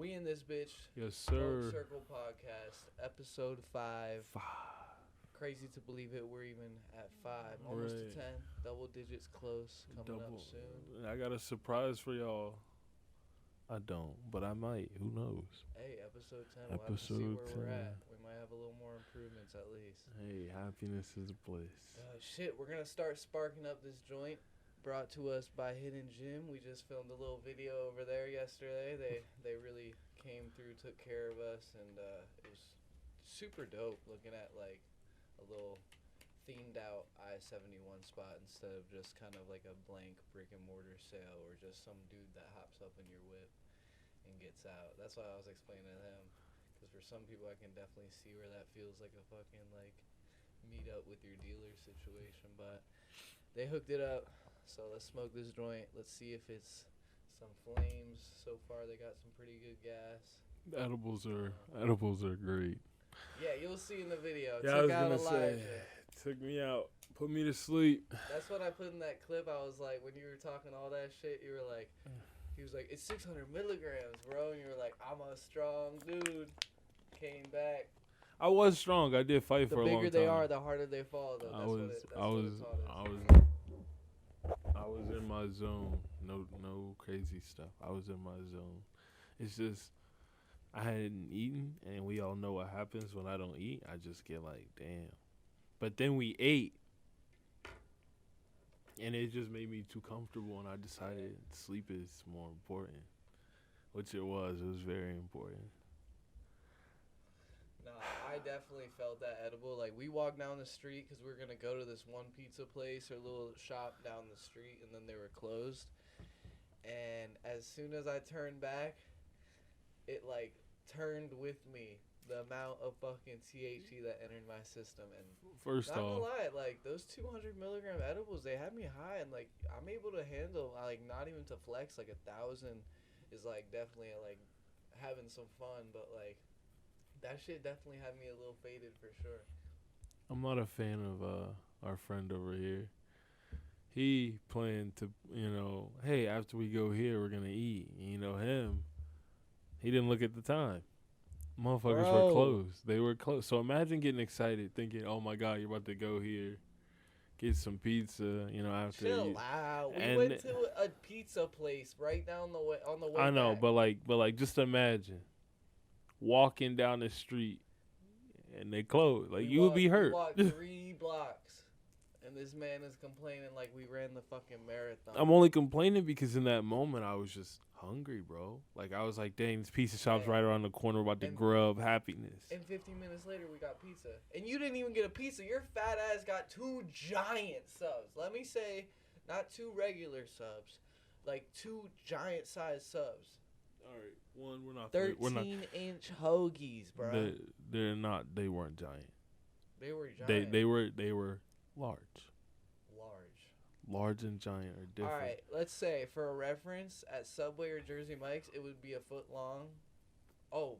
We in this bitch. Yes, Smoke sir. Circle Podcast, episode 5. Crazy to believe it. We're even at 5, almost Right. to 10. Double digits close. Coming up soon. I got a surprise for y'all. I don't, but I might. Who knows? Hey, episode 10. We'll have to see Episode where 10. we're at. We might have a little more improvements at least. Hey, happiness is bliss. Shit, we're gonna start sparking up this joint. Brought to us by Hidden Gym. We just filmed a little video over there yesterday. They really came through, took care of us, and it was super dope looking at like a little themed out I-71 spot instead of just kind of like a blank brick and mortar sale or just some dude that hops up in your whip and gets out. That's why I was explaining to him, because for some people I can definitely see where that feels like a fucking like meet up with your dealer situation, but they hooked it up. So let's smoke this joint. Let's see if it's some flames. So far they got some pretty good gas. Edibles are great. Yeah, you'll see in the video. Yeah, I was Took out gonna say, Elijah. took me out, put me to sleep. That's what I put in that clip. I was like, when you were talking all that shit, you were like, he was like, it's 600 milligrams, bro. And you were like, I'm a strong dude. Came back. I was strong. I did fight The for a long bigger time. they are, the harder they fall, though. That's what it taught us. I was in my zone. No crazy stuff. I was in my zone. It's just I hadn't eaten, and we all know what happens when I don't eat. I just get like, damn. But then we ate, and it just made me too comfortable, and I decided sleep is more important, which it was. It was very important. Nah, I definitely felt that edible. Like, we walked down the street because we were going to go to this one pizza place or little shop down the street, and then they were closed. And as soon as I turned back, it, like, turned with me the amount of fucking THC that entered my system. And First not gonna off, lie, like, those 200 milligram edibles, they had me high. And, like, I'm able to handle, like, not even to flex, like, 1,000 is, like, definitely, like, having some fun. But, like, that shit definitely had me a little faded for sure. I'm not a fan of our friend over here. He planned to, hey, after we go here, we're gonna eat. Him. He didn't look at the time. Motherfuckers Bro. were closed. They were closed. So imagine getting excited, thinking, "Oh my God, you're about to go here, get some pizza." After Chill you. out. We And went to a pizza place right down the way on the way. I know, back. but like, just imagine walking down the street and they closed. Like, you would be hurt. We walked 3 blocks, and this man is complaining like we ran the fucking marathon. I'm only complaining because in that moment I was just hungry, bro. Like, I was like, dang, this pizza shop's right around the corner, about to And- grub happiness. And 15 minutes later, we got pizza. And you didn't even get a pizza. Your fat ass got 2 giant subs. Let me say, not 2 regular subs, like 2 giant size subs. All right, we're not 13-inch hoagies, bro. They're not. They weren't giant. They were giant. They were large. Large. Large and giant are different. All right, let's say for a reference, at Subway or Jersey Mike's, it would be a foot long. Oh,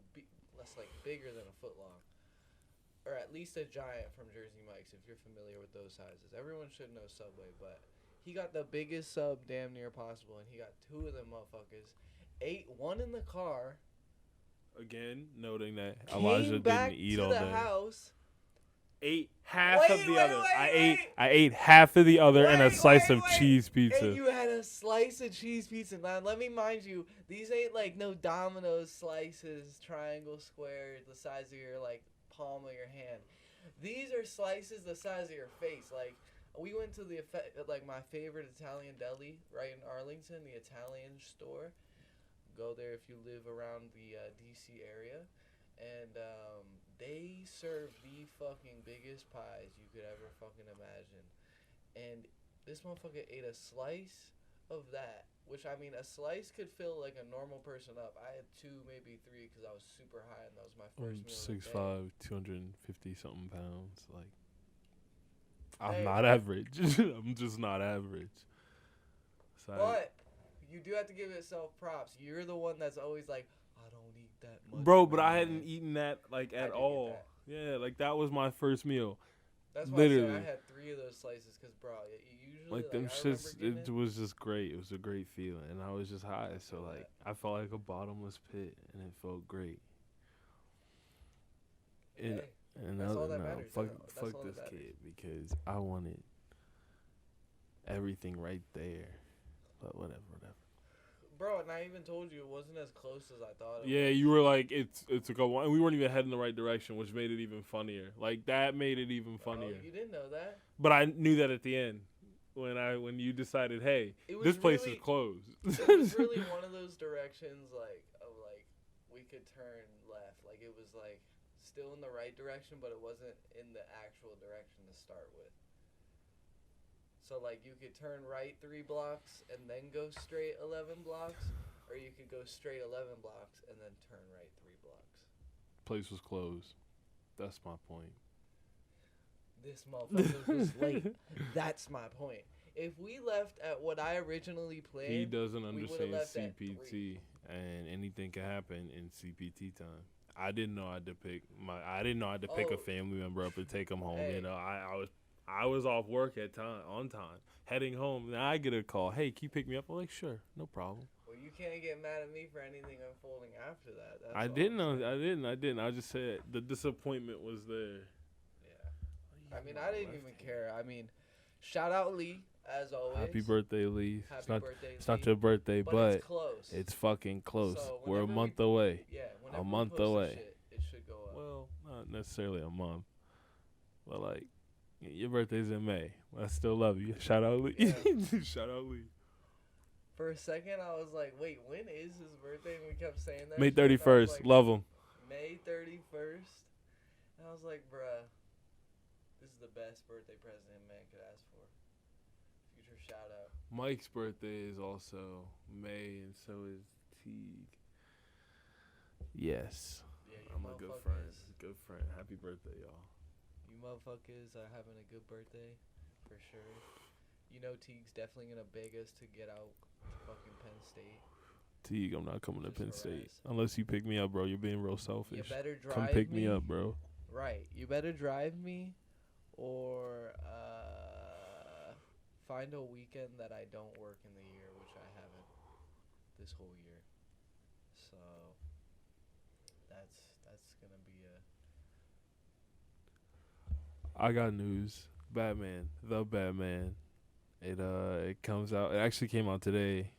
less like bigger than a foot long, or at least a giant from Jersey Mike's. If you're familiar with those sizes, everyone should know Subway, but he got the biggest sub damn near possible, and he got 2 of them motherfuckers. Ate one in the car. Again, noting that Came Elijah back didn't eat to all the day. house. Ate half of the Wait, other. wait. I ate half of the other and a Wait, slice wait, of wait. cheese pizza. And you had a slice of cheese pizza. Now, let me mind you, these ain't like no Domino's slices, triangle, square, the size of your like palm of your hand. These are slices the size of your face. Like, we went to like my favorite Italian deli right in Arlington, the Italian store. Go there if you live around the DC area, and they serve the fucking biggest pies you could ever fucking imagine. And this motherfucker ate a slice of that, which, I mean, a slice could fill like a normal person up. I had 2, maybe 3, because I was super high, and that was my first meal of the day. 6'5", 250 something pounds. Like, I'm Hey. not average. I'm just not average. So But you do have to give yourself props. You're the one that's always like, I don't eat that much. bro, but I man." hadn't eaten that like I at did get all. that. Yeah, like that was my first meal. That's why Literally. I said I had 3 of those slices because, bro, usually Like them I shits, remember it getting was just great. It was a great feeling, and I was just high. So feel like, I felt like a bottomless pit, and it felt great. And Hey, and that's all that no, matters, fuck, though. That's fuck all that this matters. kid because I wanted everything right there. But whatever. Bro, and I even told you it wasn't as close as I thought it Yeah, was. you were like, it's a go, and we weren't even heading the right direction, which made it even funnier. Like that made it even funnier. Oh, you didn't know that? But I knew that at the end when you decided, hey, It was this place really- is closed. It was really one of those directions, like, of, like, we could turn left. Like, it was, like, still in the right direction, but it wasn't in the actual direction to start with. So, like, you could turn right 3 blocks and then go straight 11 blocks, or you could go straight 11 blocks and then turn right 3 blocks. Place was closed. That's my point. This motherfucker was late. That's my point. If we left at what I originally planned, He doesn't we would've understand left at CPT, 3. and anything can happen in CPT time. I didn't know I had to pick a Oh. family member up and take them home. Hey. You know, I was off work on time, heading home. Then I get a call. Hey, can you pick me up? I'm like, sure, no problem. well, you can't get mad at me for anything unfolding after that. That's I all didn't I'm know. saying. I didn't. I just said the disappointment was there. Yeah. I mean, I didn't even care. I mean, shout out Lee, as always. Happy birthday, Lee. Happy birthday, It's not Lee. your birthday, but it's close. it's fucking close. So We're a whenever month we- away. yeah, whenever we month post the away. shit, it should go up. Well, not necessarily a month, but like your birthday's in May. I still love you. Shout out Lee. Yeah. Shout out Lee. For a second, I was like, wait, when is his birthday? And we kept saying that. May shit, and I was 31st. like, Love him. May 31st. And I was like, bruh, this is the best birthday present a man could ask for. Future shout out. Mike's birthday is also May, and so is Teague. Yes. Yeah, you I'm a good friend. motherfuckers. Good friend. Happy birthday, y'all. You motherfuckers are having a good birthday, for sure. You know Teague's definitely going to beg us to get out to fucking Penn State. Teague, I'm not coming to Just Penn for State us. unless you pick me up, bro. You're being real You selfish. better drive Come pick me up, bro. Right. You better drive me or find a weekend that I don't work in the year, which I haven't this whole year. So that's going to be a I got news. Batman, the Batman. It comes out. It actually came out today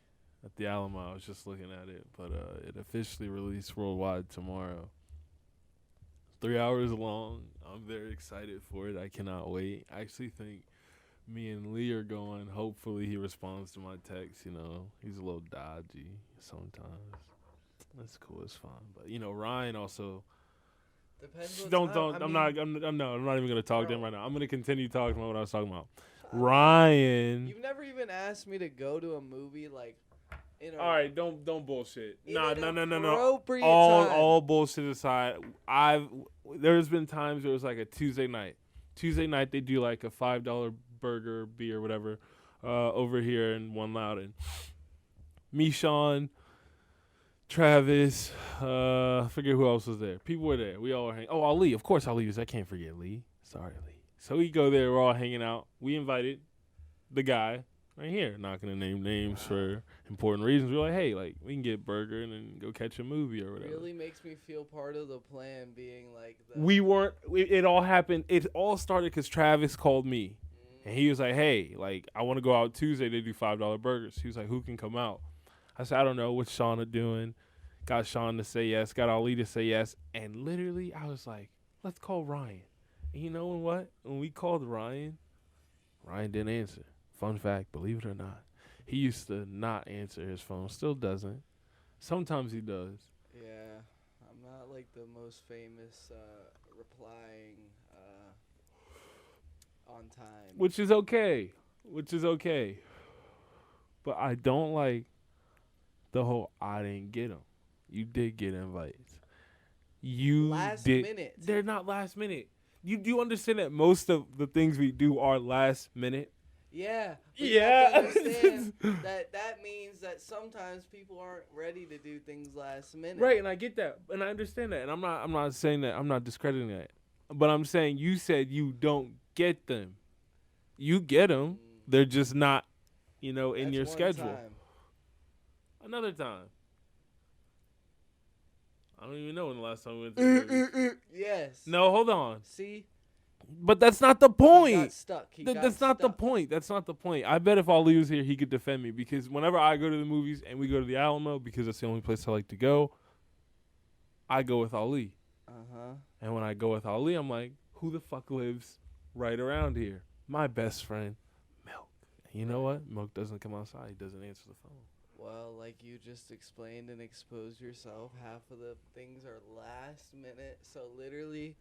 at the Alamo. I was just looking at it, but it officially released worldwide tomorrow. 3 hours long. I'm very excited for it. I cannot wait. I actually think me and Lee are going. Hopefully he responds to my text. You know, he's a little dodgy sometimes. That's cool. It's fine. But you know, Ryan also. depends what Don't. time. I'm not even gonna talk to him Bro. right now. I'm gonna continue talking about what I was talking about. Ryan. You've never even asked me to go to a movie like in a All right, don't bullshit. in Nah, an no. appropriate time. All bullshit aside, there's been times where it was like a Tuesday night. Tuesday night they do like a $5 burger, beer, whatever, over here in One Loudon. Me, Sean, Travis, I forget who else was there. People were there. We all were hanging. Oh, Ali. Of course Ali was. I can't forget Lee. Sorry, Lee. So we go there. We're all hanging out. We invited the guy right here. Not going to name names for important reasons. We're like, hey, like, we can get burger and then go catch a movie or whatever. really makes me feel part of the plan being like the We weren't. It all happened. It all started because Travis called me. And he was like, hey, like, I want to go out Tuesday. They do $5 burgers. He was like, who can come out? I said, I don't know. What's Shauna doing? Got Sean to say yes. Got Ali to say yes. And literally, I was like, let's call Ryan. And you know what? When we called Ryan didn't answer. Fun fact, believe it or not. He used to not answer his phone. Still doesn't. Sometimes he does. Yeah, I'm not like the most famous replying on time. Which is okay. But I don't like the whole I didn't get them. You did get invites. You Last did. minute. They're not last minute. You do understand that most of the things we do are last minute? Yeah. But Yeah. You have to understand that means that sometimes people aren't ready to do things last minute. Right, and I get that. And I understand that. And I'm not saying that. I'm not discrediting that. But I'm saying you said you don't get them. You get them. They're just not, in That's your one schedule. time. Another time. I don't even know when the last time we went to the movies. Yes. No, hold on. See? But that's not the point. He got stuck. That's not the point. That's not the point. I bet if Ali was here, he could defend me because whenever I go to the movies and we go to the Alamo, because that's the only place I like to go, I go with Ali. Uh-huh. And when I go with Ali, I'm like, who the fuck lives right around here? My best friend, Milk. And you know what? Milk doesn't come outside. He doesn't answer the phone. Well, like you just explained and exposed yourself, half of the things are last minute. So literally,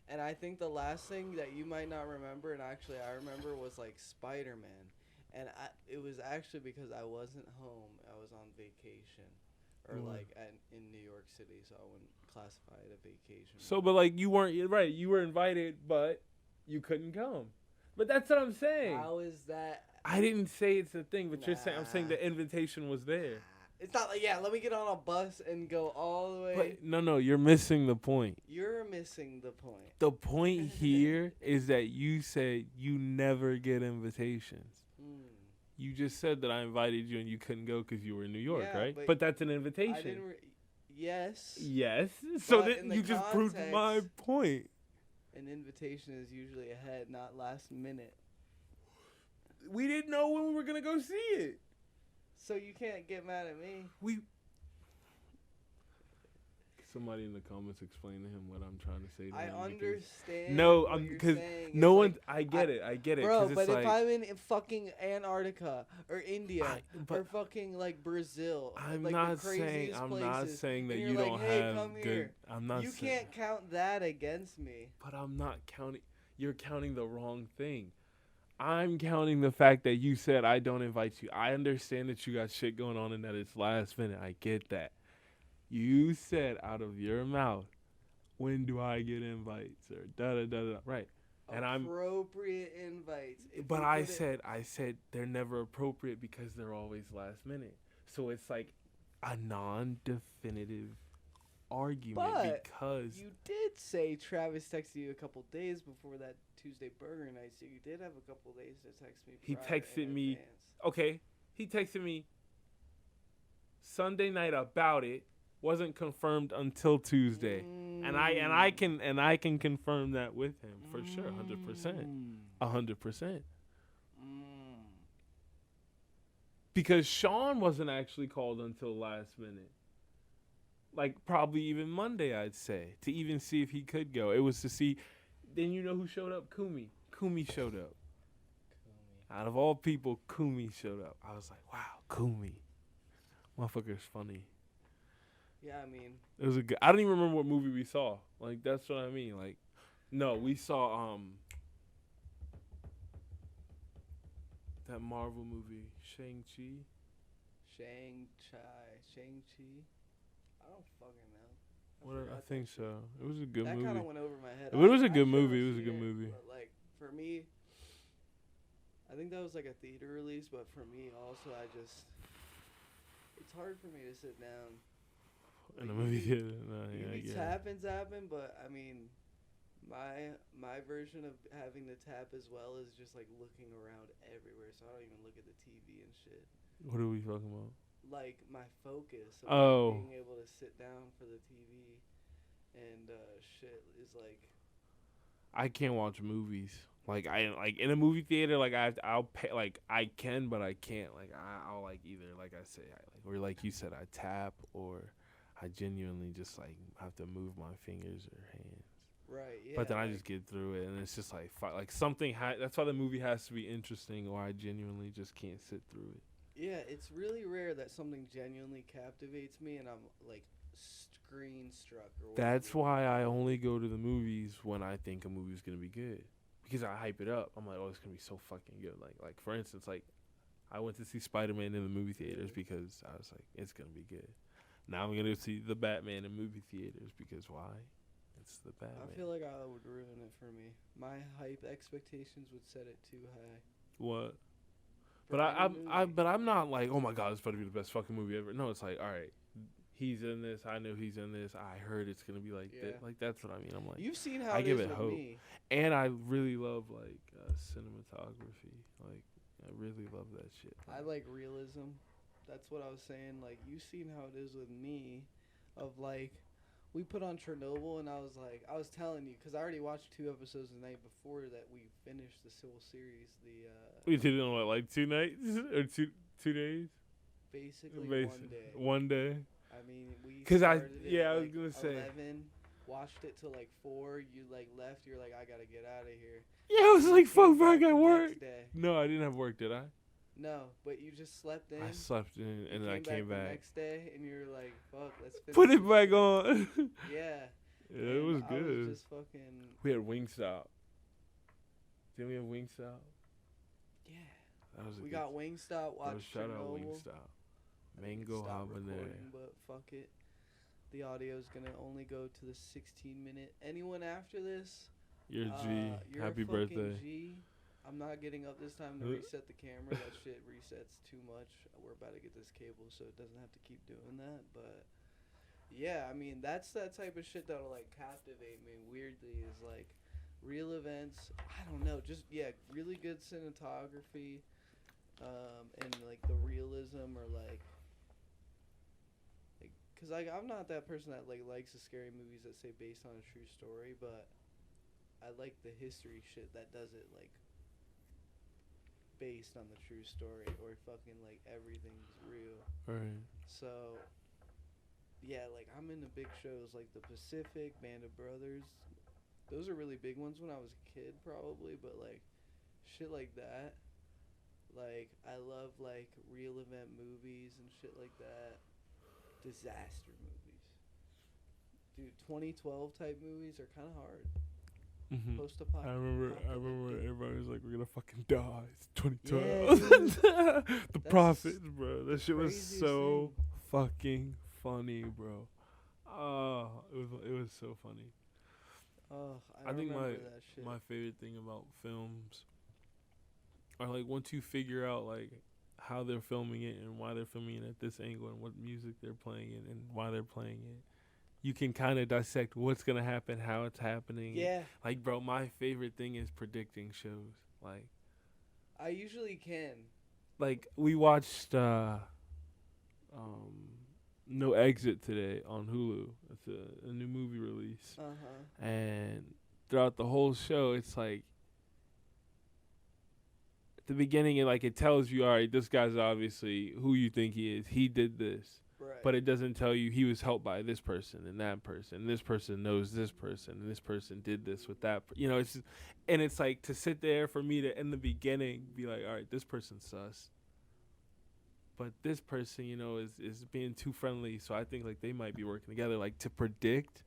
and I think the last thing that you might not remember, and actually I remember, was like Spider-Man. And it was actually because I wasn't home. I was on vacation. Or like in New York City, so I wouldn't classify it a vacation. So, but like you weren't, right, you were invited, but you couldn't come. But that's what I'm saying. How is that? I didn't say it's a thing, but I'm saying Nah. the invitation was there. It's not like, yeah, let me get on a bus and go all the way. But no, you're missing the point. You're missing the point. The point here is that you said you never get invitations. You just said that I invited you and you couldn't go because you were in New York, Yeah, right? but But that's an invitation. I didn't. Yes. Yes. So But then in the you just proved my context- point. An invitation is usually ahead, not last minute. We didn't know when we were gonna go see it. So you can't get mad at me. Somebody in the comments explain to him what I'm trying to say to I him. understand. No, what I'm you're because saying. no It's one. like, I get it. I get it. bro, 'cause it's but like, if I'm in fucking Antarctica or India or but fucking like Brazil, I'm like not the craziest saying. I'm places, not saying that and you you're like, don't hey, have come good. here. I'm not. You saying, can't count that against me. But I'm not counting. You're counting the wrong thing. I'm counting the fact that you said I don't invite you. I understand that you got shit going on and that it's last minute. I get that. You said out of your mouth, when do I get invites or da da da da. Right. And appropriate invites. But I said they're never appropriate because they're always last minute. So it's like a non-definitive argument But because you did say Travis texted you a couple days before that Tuesday burger night, so you did have a couple days to text me. He prior texted in me. advance. Okay, he texted me Sunday night about it. Wasn't confirmed until Tuesday. And I can confirm that with him for sure, 100%. 100%. Because Sean wasn't actually called until last minute. Like probably even Monday, I'd say, to even see if he could go. It was to see. Then you know who showed up? Kumi. Kumi showed up. Out of all people, Kumi showed up. I was like, wow, Kumi. Motherfucker's funny. Yeah, I mean, It was a good. I don't even remember what movie we saw. Like that's what I mean. Like, no, we saw that Marvel movie Shang-Chi. Shang-Chi. I don't fucking know. I think so. It was a good that movie. kind of went over my head. It was a I good should've movie. It was a seen good movie. But like for me, I think that was like a theater release. But for me also, it's hard for me to sit down In a movie theater. No, You yeah, I be get it. zapping, but I mean, my version of having the tap as well is just like looking around everywhere, so I don't even look at the TV and shit. What are we talking about? Like my focus of being able to sit down for the TV and shit is like. I can't watch movies. Like in a movie theater, like I'll pay, like I can, but I can't. Like I'll like either like I say, or like you said, I tap, or I genuinely just like have to move my fingers or hands. Right. Yeah. But then I just get through it, and it's just like like something. That's why the movie has to be interesting, or I genuinely just can't sit through it. Yeah, it's really rare that something genuinely captivates me, and I'm like screen struck. Or That's why I only go to the movies when I think a movie's gonna be good, because I hype it up. I'm like, oh, it's gonna be so fucking good. Like for instance, like I went to see Spider-Man in the movie theaters because I was like, it's gonna be good. Now I'm gonna see the Batman in movie theaters because why? It's the Batman. I feel like I would ruin it for me. My hype expectations would set it too high. What? For But any movie. I'm not like, oh my god, it's about to be the best fucking movie ever. No, it's like, all right, he's in this. I know he's in this. I heard it's gonna be like Yeah. that. Like that's what I mean. I'm like, You've seen how I it give is it with hope. me. and I really love like cinematography. Like I really love that shit. I like realism. That's what I was saying. Like, you've seen how it is with me, of like, we put on Chernobyl, and I was telling you, because I already watched 2 episodes the night before that we finished the Civil series. We did it on what, like 2 nights or 2 days? Basically Basi- 1 day. 1 day. I mean, we 'Cause I started it at, was like, gonna say. 11, watched it till like 4. You like left. You're like, I gotta get out of here. Yeah, I was like, Came fuck, bro, I back got the work. next day. No, I didn't have work, did I? No, but you just slept in. I slept in and then I came the back. next day, and you're like, fuck, let's finish Put it this back shit. on. Yeah. Yeah, it was I good. was just fucking. We had Wingstop. Didn't we have Wingstop? Yeah. That was a We good got Wingstop. That was Watched shout out Chernobyl. Wingstop. I think Mango stop habanero. recording, but fuck it. The audio's gonna only go to the 16-minute. Anyone after this? You're G. You're Happy a fucking birthday. G. I'm not getting up this time to reset the camera. That shit resets too much. We're about to get this cable, so it doesn't have to keep doing that. But yeah, I mean, that's that type of shit that'll like captivate me. Weirdly, is like real events. I don't know, just really good cinematography, and like the realism or like, cause like I'm not that person that like likes the scary movies that say based on a true story, but I like the history shit that does it like based on the true story or fucking like everything's real. Right. So yeah, like I'm into big shows like The Pacific, Band of Brothers. Those are really big ones when I was a kid probably, but like shit like that. Like I love like real event movies and shit like that. Disaster movies. Dude, 2012 type movies are kind of hard. Mm-hmm. Post-apocalyptic. I remember everybody was like, we're gonna fucking die. It's 2012. Yeah, dude. The That's Prophets, bro. That shit was craziest so fucking funny, bro. Oh, it was so funny. Oh, I think remember that shit. my favorite thing about films are like once you figure out like how they're filming it and why they're filming it at this angle and what music they're playing it and why they're playing it, you can kind of dissect what's gonna happen, how it's happening. Yeah, Like, bro, my favorite thing is predicting shows. I usually can. Like we watched No Exit today on Hulu. It's a new movie release. Uh-huh. And throughout the whole show, it's like at the beginning, it tells you, all right, this guy's obviously who you think he is. He did this. Right. But it doesn't tell you he was helped by this person and that person. And this person knows this person. And this person did this with that. It's just, and it's like to sit there for me to, in the beginning, be like, all right, this person's sus. But this person, is being too friendly. So I think, like, they might be working together. Like, to predict,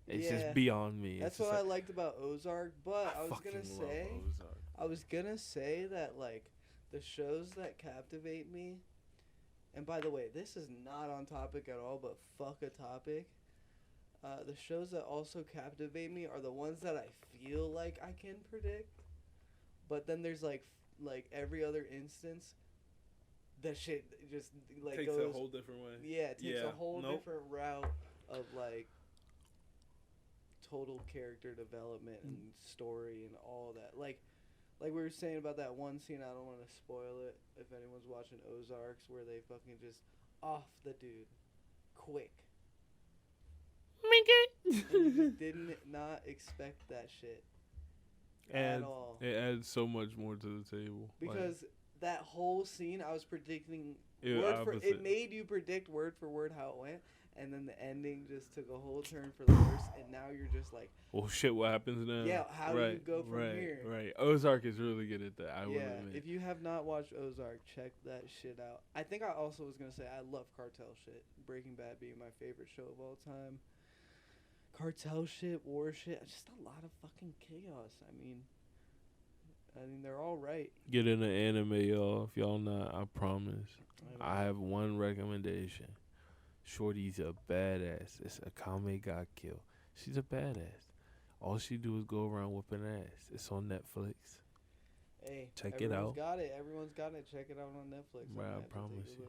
it's just beyond me. That's what I liked about Ozark. But I was fucking going to say, love Ozark. I was going to say that, like, the shows that captivate me, and by the way, this is not on topic at all, but fuck a topic. The shows that also captivate me are the ones that I feel like I can predict. But then there's, like every other instance, that shit just, like, Takes goes... a whole different way. Yeah, it takes a whole Nope. different route of, like, total character development and story and all that. Like we were saying about that one scene, I don't want to spoil it if anyone's watching Ozarks, where they fucking just off the dude quick. And you just didn't not expect that shit at all. It adds so much more to the table. Because that whole scene, I was predicting Opposite. it made you predict word for word how it went, and then the ending just took a whole turn for the worse, and now you're just like, well, shit, what happens now? yeah, how do you go from here? Right. Ozark is really good at that, I would admit. If you have not watched Ozark, check that shit out. I think I also was going to say I love cartel shit. Breaking Bad being my favorite show of all time. Cartel shit, war shit, just a lot of fucking chaos. I mean, they're all right. Get into anime, y'all. If y'all not, I promise. I have one recommendation. Shorty's a badass. It's Akame ga Kill. She's a badass. All she do is go around whooping ass. It's on Netflix. Hey, check it out. Everyone's got it. Check it out on Netflix. Bro, I promise you.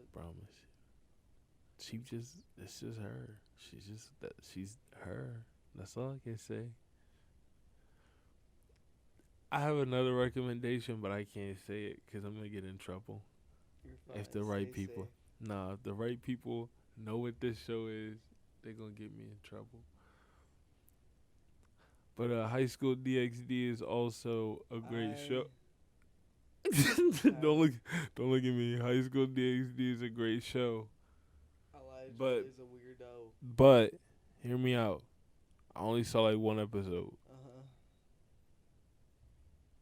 it's just her. She's her. That's all I can say. I have another recommendation, but I can't say it because I'm gonna get in trouble. You're fine. If the right Stay people, safe. nah, if the right people know what this show is, they're gonna get me in trouble. But High School DxD is also a great show. don't look, don't look at me. High School DxD is a great show. Elijah But is a weirdo. but hear me out. I only saw like one episode.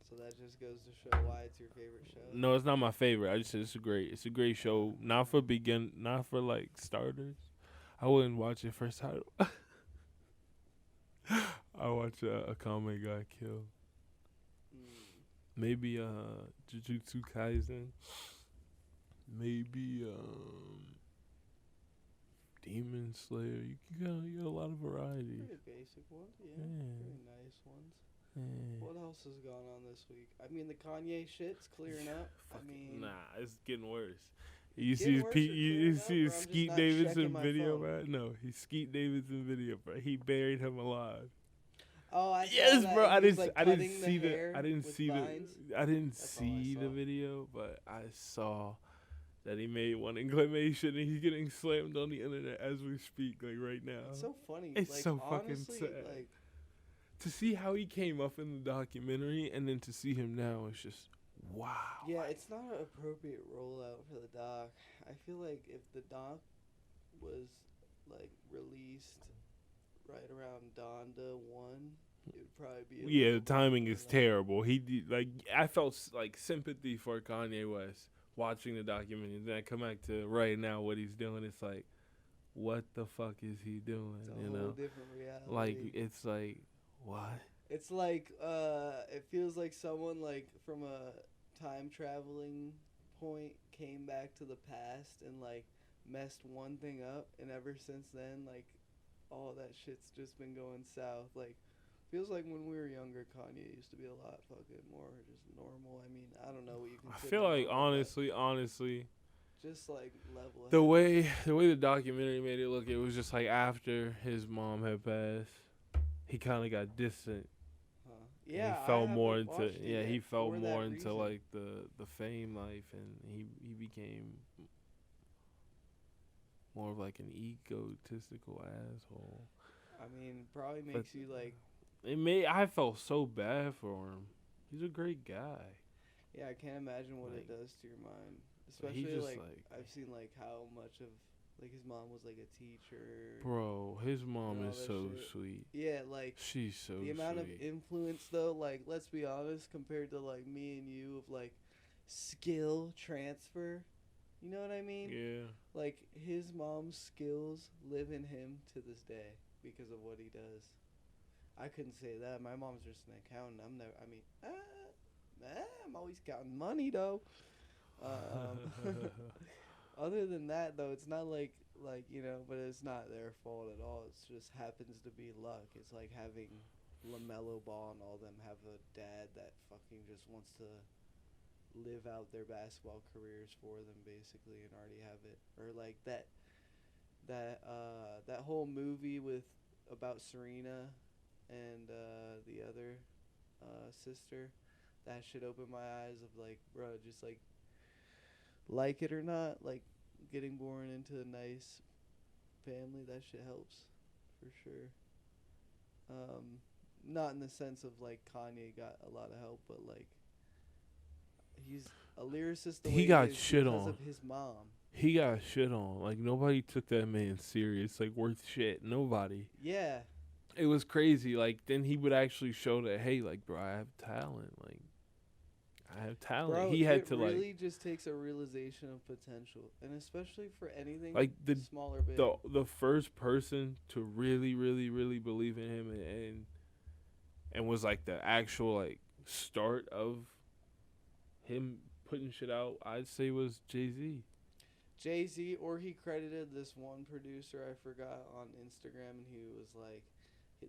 So that just goes to show why it's your favorite show. No, it's not my favorite. I just said it's a great show. Not for like starters. I wouldn't watch it first time. I watch a comic got killed. Maybe Jujutsu Kaisen. Maybe Demon Slayer. You got a lot of variety. Pretty basic ones, yeah. Pretty nice ones. What else has gone on this week? I mean, the Kanye shit's clearing up. Nah, it's getting worse. You see his Skeet Davidson video, bro? No, he's Skeet Davidson video, bro. He buried him alive. Oh, yes, bro. I didn't see the video, but I saw that he made one in claymation and he's getting slammed on the internet as we speak, like right now. It's so funny. It's like, so honestly, fucking sad. Like, to see how he came up in the documentary and then to see him now, it's just wow. Yeah, it's not an appropriate rollout for the doc. I feel like if the doc was like released right around Donda 1, it would probably be. Yeah, the timing is terrible. I felt like sympathy for Kanye West watching the documentary. And then I come back to right now what he's doing. It's like, what the fuck is he doing? It's a whole different reality. Like it's like what? It's like it feels like someone like from a time traveling point came back to the past and like messed one thing up, and ever since then like all that shit's just been going south. Like feels like when we were younger, Kanye used to be a lot fucking more just normal. I mean, I don't know what you can. I feel like honestly, just like level. The way the documentary made it look, it was just like after his mom had passed, he kind of got distant. Yeah, he fell more into reason. like the fame life, and he became more of like an egotistical asshole. I mean, probably makes you like. I felt so bad for him. He's a great guy. Yeah, I can't imagine what it does to your mind. Especially like I've seen like how much of like his mom was like a teacher. Bro, his mom is so sweet. Yeah, like she's so the amount of influence though, like let's be honest, compared to like me and you of like skill transfer. You know what I mean? Yeah. Like his mom's skills live in him to this day because of what he does. I couldn't say that. My mom's just an accountant. I'm always counting money though. Other than that though, it's not like you know, but it's not their fault at all. It just happens to be luck. It's like having LaMelo Ball and all them have a dad that fucking just wants to live out their basketball careers for them basically and already have it. Or like that whole movie about Serena and the other sister. That shit opened my eyes of like, bro, just like it or not, like getting born into a nice family, that shit helps for sure. Not in the sense of like Kanye got a lot of help, but like he's a lyricist. He got shit because on of his mom. He got shit on. Like nobody took that man serious. Like worth shit. Nobody. Yeah. It was crazy. Like then he would actually show that, hey, like bro, I have talent. Like I have talent. Bro, he had to really like. It really just takes a realization of potential, and especially for anything like small or big. The first person to really believe in him and was like the actual like start of him putting shit out, I'd say was Jay-Z. Jay-Z, or he credited this one producer I forgot on Instagram, and he was like,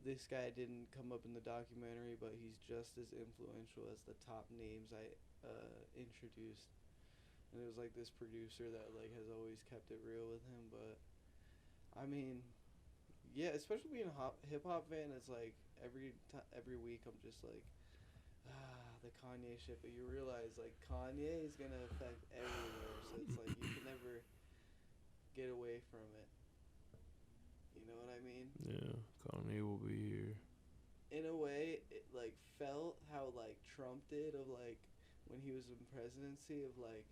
this guy didn't come up in the documentary, but he's just as influential as the top names I introduced. And it was like this producer that like has always kept it real with him, but I mean, yeah, especially being a hip hop fan, it's like every week I'm just like, the Kanye shit. But you realize like Kanye is gonna affect everywhere, so it's like you can never get away from it. You know what I mean? Yeah, Kanye will be here. In a way, it like felt how like Trump did of like when he was in presidency of like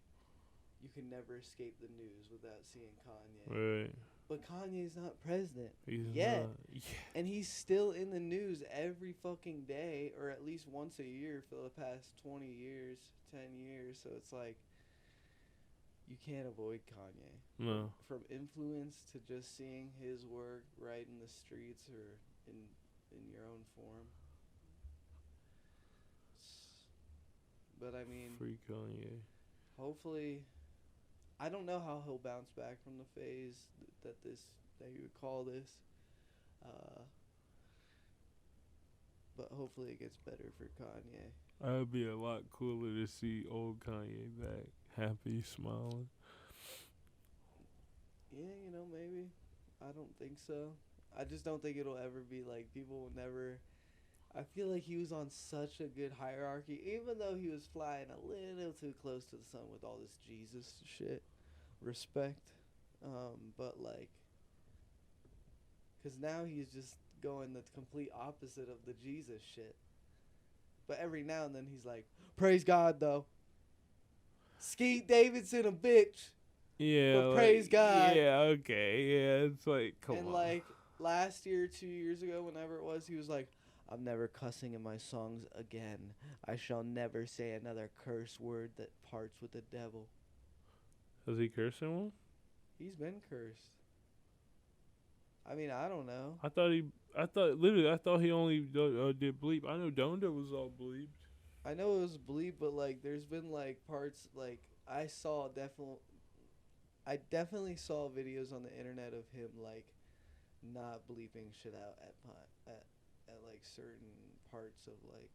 you can never escape the news without seeing Kanye. Right. But Kanye's not president He's yet. not. Yeah. And he's still in the news every fucking day, or at least once a year for the past 20 years, 10 years. So it's like, you can't avoid Kanye. No. From influence to just seeing his work right in the streets or in your own form. But I mean, Free Kanye. hopefully, I don't know how he'll bounce back from the phase that you would call this. But hopefully it gets better for Kanye. That would be a lot cooler to see old Kanye back, happy, smiling. Yeah, maybe. I don't think so. I just don't think it'll ever be like people will never. I feel like he was on such a good hierarchy, even though he was flying a little too close to the sun with all this Jesus shit. Respect. But like, because now he's just going the complete opposite of the Jesus shit. But every now and then he's like, praise God though. Skeet Davidson a bitch. Yeah. But praise God. Yeah, okay. Yeah, it's like, come on. And like last year, 2 years ago, whenever it was, he was like, I'm never cussing in my songs again. I shall never say another curse word that parts with the devil. Has he cursed one? He's been cursed. I mean, I don't know. I thought he only did bleep. I know Donda was all bleeped. I know it was bleep, but like, there's been like parts like I definitely saw videos on the internet of him like not bleeping shit out at like certain parts of like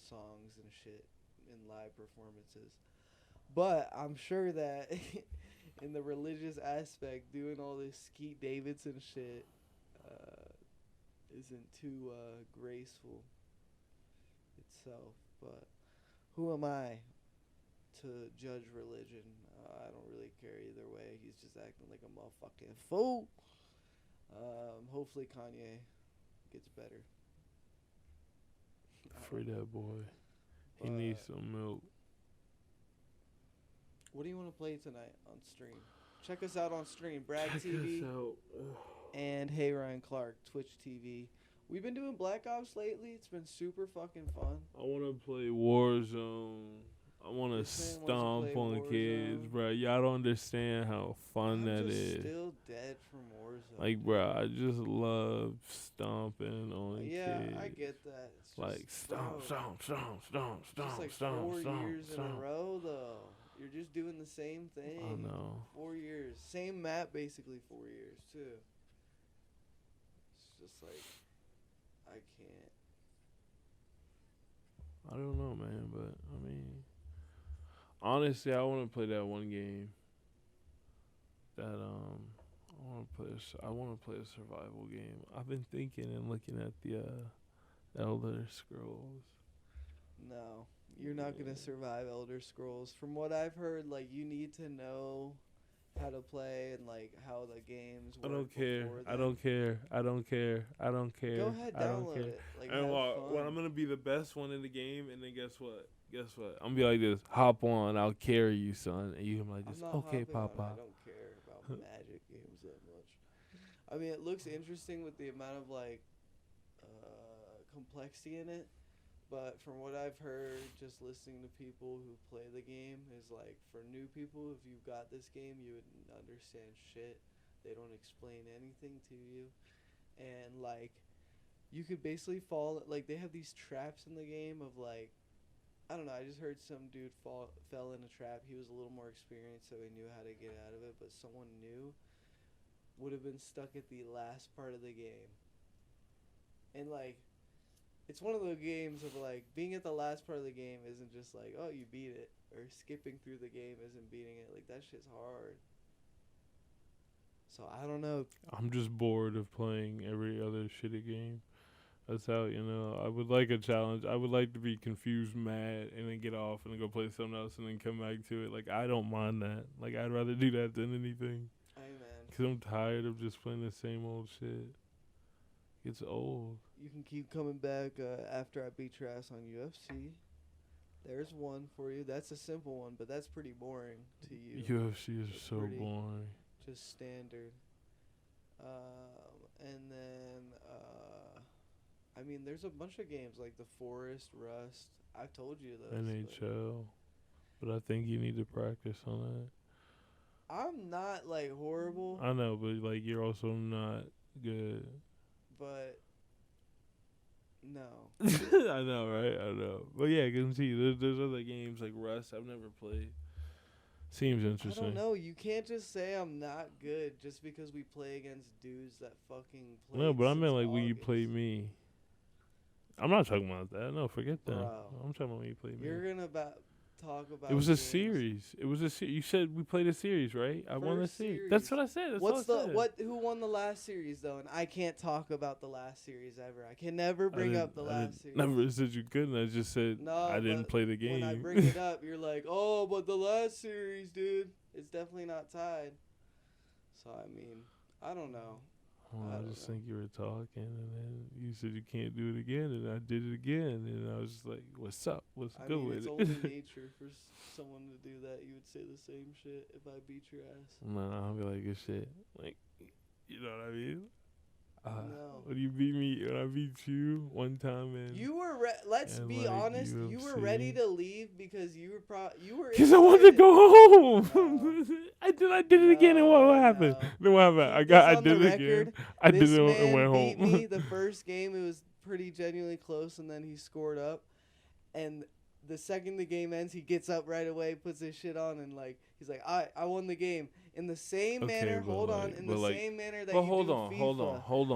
songs and shit in live performances. But I'm sure that in the religious aspect, doing all this Skeet Davidson shit isn't too graceful itself. But who am I to judge religion? I don't really care either way. He's just acting like a motherfucking fool. Hopefully Kanye gets better. Free that boy. He needs some milk. What do you want to play tonight on stream? Check us out on stream. Bragg TV and Hey Ryan Clark, Twitch TV. We've been doing Black Ops lately. It's been super fucking fun. I want to play Warzone. I want to stomp on kids, bro. Y'all don't understand how fun that is. I'm still dead from Warzone. Like, bro, I just love stomping on kids. Yeah, I get that. It's like, stomp. Just like 4 years in a row, though. You're just doing the same thing. I know. 4 years. Same map, basically 4 years, too. It's just like, I can't. I don't know, man, but, I mean, honestly, I want to play that one game that, I want to play a survival game. I've been thinking and looking at the, Elder Scrolls. No. You're not going to survive Elder Scrolls. From what I've heard, like, you need to know how to play and, like, how the games work. I don't care. I don't care. Go ahead, download it. Like, and well, I'm going to be the best one in the game, and then guess what? I'm going to be like this. Hop on. I'll carry you, son. And you're like this. Okay, Papa. I don't care about magic games that much. I mean, it looks interesting with the amount of, like, complexity in it. But from what I've heard, just listening to people who play the game, is like, for new people, if you got this game, you wouldn't understand shit. They don't explain anything to you. And, like, you could basically fall, like, they have these traps in the game of, like, I don't know, I just heard some dude fell in a trap. He was a little more experienced, so he knew how to get out of it. But someone new would have been stuck at the last part of the game. And, like, it's one of those games of, like, being at the last part of the game isn't just like, oh, you beat it. Or skipping through the game isn't beating it. Like, that shit's hard. So I don't know. I'm just bored of playing every other shitty game. That's how, I would like a challenge. I would like to be confused, mad, and then get off and then go play something else and then come back to it. Like, I don't mind that. Like, I'd rather do that than anything. Amen. Because I'm tired of just playing the same old shit. It's old. You can keep coming back after I beat your ass on UFC. There's one for you. That's a simple one, but that's pretty boring to you. UFC is so boring. Just standard. And then, I mean, there's a bunch of games like The Forest, Rust. I told you those. NHL. But I think you need to practice on that. I'm not, like, horrible. I know, but, like, you're also not good. But, no. I know, right? I know. But, yeah, I can see. There's other games like Rust I've never played. Seems interesting. I don't know. You can't just say I'm not good just because we play against dudes that fucking play. No, but I meant like when you played me. I'm not talking about that. No, forget that. Bro, I'm talking about when you played me. You're gonna talk about. It was a series. It was a You said we played a series, right? I won the series. That's what I said. Who won the last series though? And I can't talk about the last series ever. I can never bring up the last series. Never said you couldn't. I just said I didn't play the game. When I bring it up, you're like, oh, but the last series, dude, it's definitely not tied. So I mean, I don't know. I just think you were talking, and then you said you can't do it again, and I did it again, and I was just like, "What's up? What's good with it?" It's only nature for someone to do that. You would say the same shit if I beat your ass. No, I'll be like, "Good shit." Like, you know what I mean? No. When you beat me, when I beat you one time, and you were. Let's be honest. UFC. You were ready to leave because you were. Because I wanted to go home. No. I did it again, and what happened? Then what happened? I did it again. I did it and went home. This man beat me the first game. It was pretty genuinely close, and then he scored up. And the second the game ends, he gets up right away, puts his shit on, and like he's like, I won the game. In the same manner, same manner that you hold do on, FIFA, hold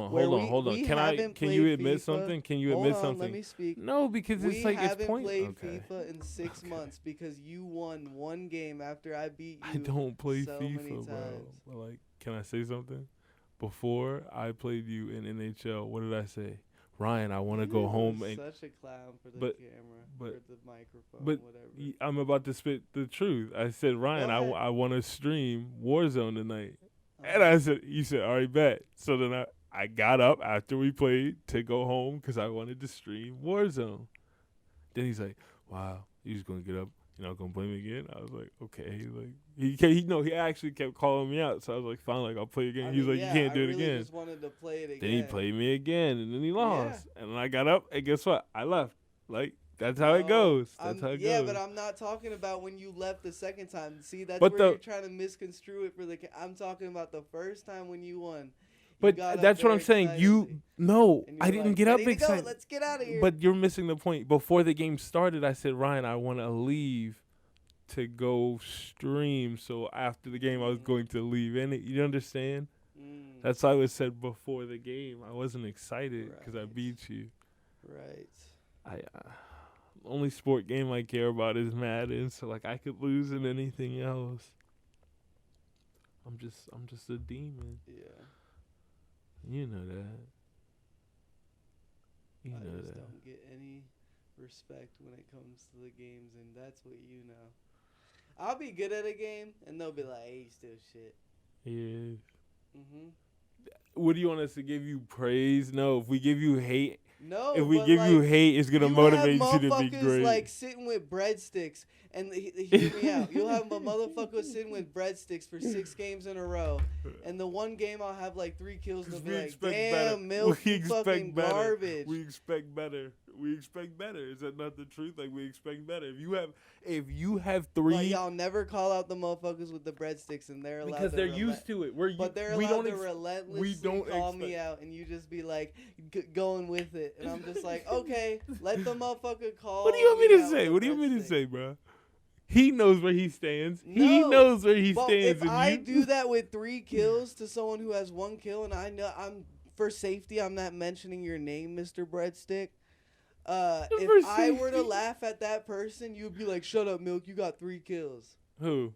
on. Can you admit something? Can you admit something? Let me speak. No, because it's like it's point. We haven't played FIFA in 6 months because you won one game after I beat you. I don't play so FIFA, many times. bro. But like, can I say something? Before I played you in NHL, what did I say? Ryan, I want to go home. And such a clown for the camera, for the microphone, whatever. I'm about to spit the truth. I said, Ryan, I want to stream Warzone tonight. And I said, you said, all right, bet. So then I got up after we played to go home because I wanted to stream Warzone. Then he's like, wow, he's going to get up. You're not going to play me again? I was like, okay. Like he actually kept calling me out. So I was like, fine, like, I'll play again. He was like, you can't do it again. I just wanted to play it again. Then he played me again, and then he lost. Yeah. And then I got up, and guess what? I left. Like, that's how it goes. That's how it goes. Yeah, but I'm not talking about when you left the second time. See, that's where you're trying to misconstrue it for the. I'm talking about the first time when you won. But that's what I'm saying. I didn't get up excited. Let's get out of here. But you're missing the point. Before the game started, I said, Ryan, I want to leave to go stream. So after the game, I was going to leave. And you understand? That's why I was said before the game. I wasn't excited because I beat you. Right. Only sport game I care about is Madden. So like I could lose in anything else. I'm just a demon. Yeah. You know that. I just don't get any respect when it comes to the games, and that's what you know. I'll be good at a game, and they'll be like, hey, you still shit. Yeah. Mm-hmm. What do you want us to give you praise? No, if we give you hate. No, if we give you hate, it's gonna motivate you to be great. Like sitting with breadsticks, and hear me out. You'll have a motherfucker sitting with breadsticks for 6 games in a row, and the one game I'll have like 3 kills, and they'll be like, "Damn, Milk, you fucking garbage." We expect better. Is that not the truth? Like we expect better. If you have 3, like, y'all never call out the motherfuckers with the breadsticks, and they're allowed because they're used to it. But they're allowed to relentlessly call me out, and you just be like going with it, and I'm just like, okay, let the motherfucker call. What do you want me to say? What do you want me to say, bro? He knows where he stands. He knows where he stands. If I do that with 3 kills to someone who has 1 kill, and I know for safety, I'm not mentioning your name, Mr. Breadstick. If I were to laugh at that person, you'd be like, shut up, Milk, you got 3 kills. Who?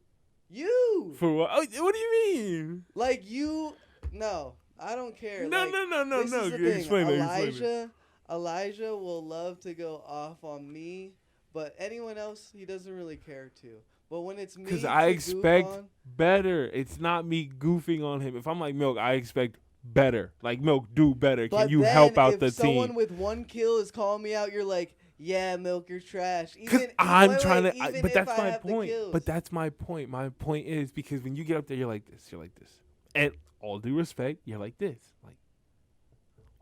You. For what? Oh, what do you mean? Like you. No, I don't care. No, like, no. This is the thing. Explain it. Elijah will love to go off on me, but anyone else, he doesn't really care to. But when it's me, because I expect better. It's not me goofing on him. If I'm like Milk, I expect better. Like Milk, do better. But can you help out the team? If someone with 1 kill is calling me out, you're like, yeah, Milk, you're trash. Because I'm trying to. But that's my point. But that's my point. My point is because when you get up there, you're like this. You're like this. And all due respect, you're like this. Like,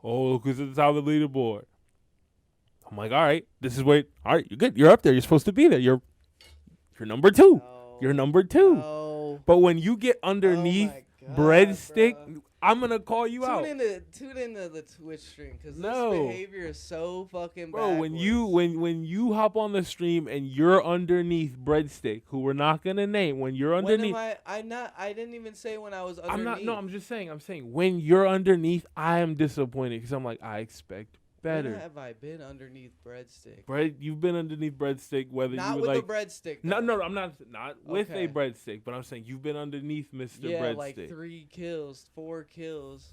oh, because it's the top of the leaderboard. I'm like, all right, this is wait. All right, you're good. You're up there. You're supposed to be there. You're number 2. No, you're number 2. No. But when you get underneath Breadstick, I'm gonna call you out. Tune into the Twitch stream because this behavior is so fucking bro. When you hop on the stream and you're underneath Breadstick, who we're not gonna name, when you're underneath, I didn't even say when I was underneath. I'm not. No, I'm just saying. I'm saying when you're underneath, I am disappointed because I'm like I expect better. When have I been underneath Breadstick? You've been underneath Breadstick, whether not you with like the Breadstick. No, I'm not with a Breadstick, but I'm saying you've been underneath Mr. Breadstick. Yeah, like 3 kills, 4 kills.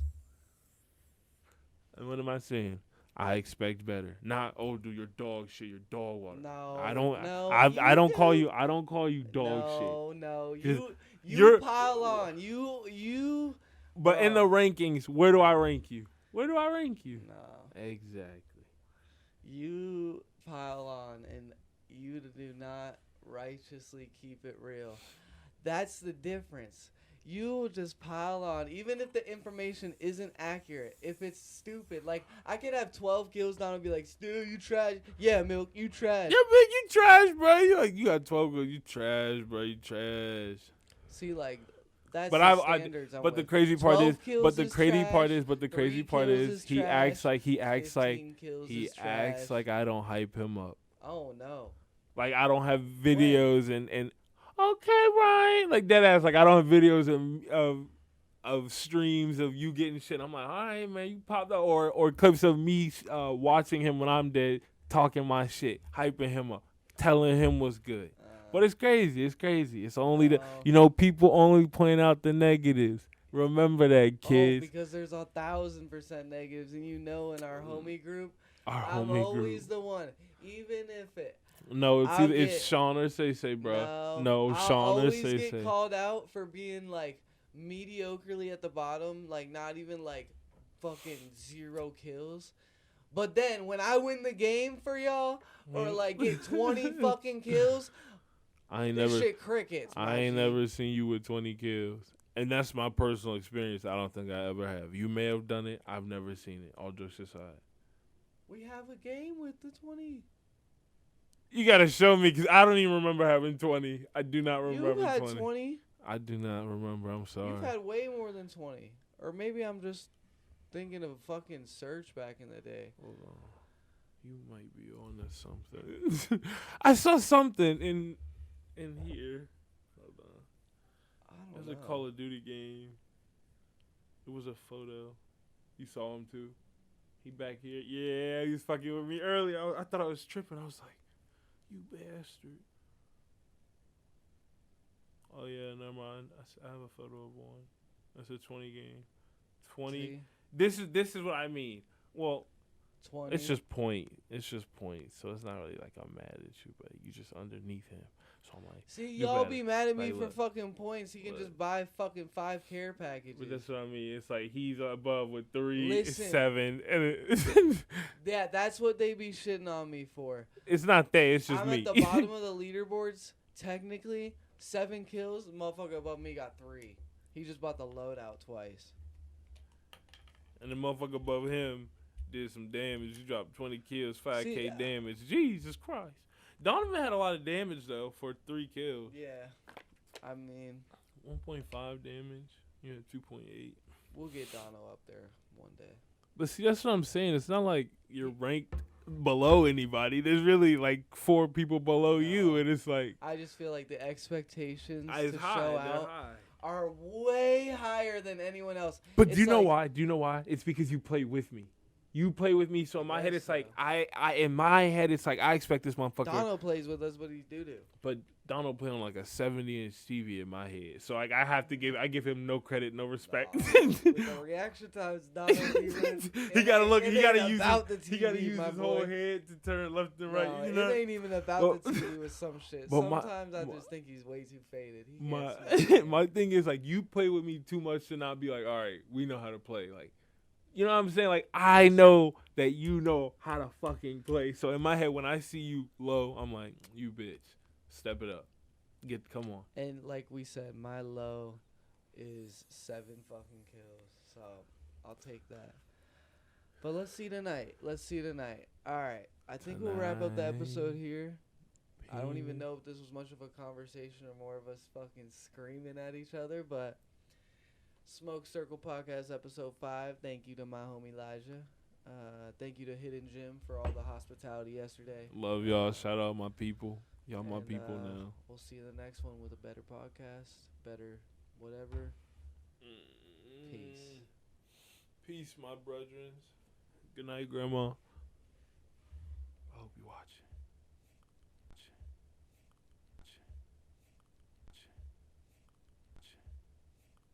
And what am I saying? I expect better. Not dude, your dog shit, your dog water. No, I don't. No, I don't call you. I don't call you dog shit. No, you pile on. You. But in the rankings, where do I rank you? Where do I rank you? No. Exactly. You pile on and you do not righteously keep it real. That's the difference. You just pile on, even if the information isn't accurate. If it's stupid, like I could have 12 kills down and be like, "Still, you trash." Yeah, Milk, you trash. Yeah, man, you trash, bro. You got 12 kills. You trash, bro. You trash. See, like. That's but the crazy part is, he acts like I don't hype him up. Oh no. Like I don't have videos and okay, Ryan, like that ass. Like I don't have videos of streams of you getting shit. I'm like, all right, man, you popped up or clips of me watching him when I'm dead, talking my shit, hyping him up, telling him what's good. But it's crazy. It's only people only point out the negatives. Remember that, kids. Because there's 1,000% negatives, and in our homie group, I'm always the one, even if it. No, it's Sean or Say, bro. No, Sean or Say. I'll always get called out for being like mediocrely at the bottom, like not even like fucking 0 kills. But then when I win the game for y'all, or like get 20 fucking kills. I ain't never seen you with 20 kills. And that's my personal experience. I don't think I ever have. You may have done it. I've never seen it. All jokes aside. We have a game with the 20. You got to show me because I don't even remember having 20. I do not remember having 20. You've had 20? I do not remember. I'm sorry. You've had way more than 20. Or maybe I'm just thinking of fucking Search back in the day. Hold on. You might be on to something. I saw something in here. Hold on. There's a Call of Duty game. It was a photo. You saw him too. He back here. Yeah, he was fucking with me earlier. I thought I was tripping. I was like, you bastard. Oh yeah, never mind. I have a photo of one. That's a 20 game. 20. See? This is what I mean. Well, 20. It's just point. So it's not really like I'm mad at you, but you just underneath him. So I'm like, see, y'all be mad at me for fucking points. He can just buy fucking 5 care packages. But that's what I mean. It's like he's above with 3, 7, and yeah, that's what they be shitting on me for. It's not that. It's just I'm me. I'm at the bottom of the leaderboards. Technically, 7 kills. The motherfucker above me got 3. He just bought the loadout twice. And the motherfucker above him did some damage. You dropped 20 kills, 5K damage. Jesus Christ. Donovan had a lot of damage, though, for 3 kills. Yeah. I mean. 1.5 damage. You had 2.8. We'll get Dono up there one day. But see, that's what I'm saying. It's not like you're ranked below anybody. There's really, like, 4 people below you, and it's like. I just feel like the expectations to show out are way higher than anyone else. But do you know why? It's because you play with me. you play with me. So in my head, it's like in my head, it's like I expect this motherfucker. Donald plays with us, but he do. But Donald play on like a 70-inch TV in my head, so like I give him no credit, no respect. With the reaction times, Donald he gotta look. He gotta use his whole head to turn left and right. No, you know? It ain't even about the TV with some shit. Sometimes I just think he's way too faded. My thing is like you play with me too much to not be like, all right, we know how to play. Like, you know what I'm saying? Like I know that you know how to fucking play. So in my head, when I see you low, I'm like, you bitch. Step it up. Come on. And like we said, my low is 7 fucking kills. So I'll take that. But let's see tonight. All right. I think we'll wrap up the episode here. I don't even know if this was much of a conversation or more of us fucking screaming at each other. But Smoke Circle Podcast episode 5. Thank you to my homie Elijah. Thank you to Hidden Gym for all the hospitality yesterday. Love y'all. Shout out my people. Y'all my people now. We'll see you in the next one with a better podcast, better whatever. Peace. Peace, my brethren. Good night, Grandma. I hope you watching.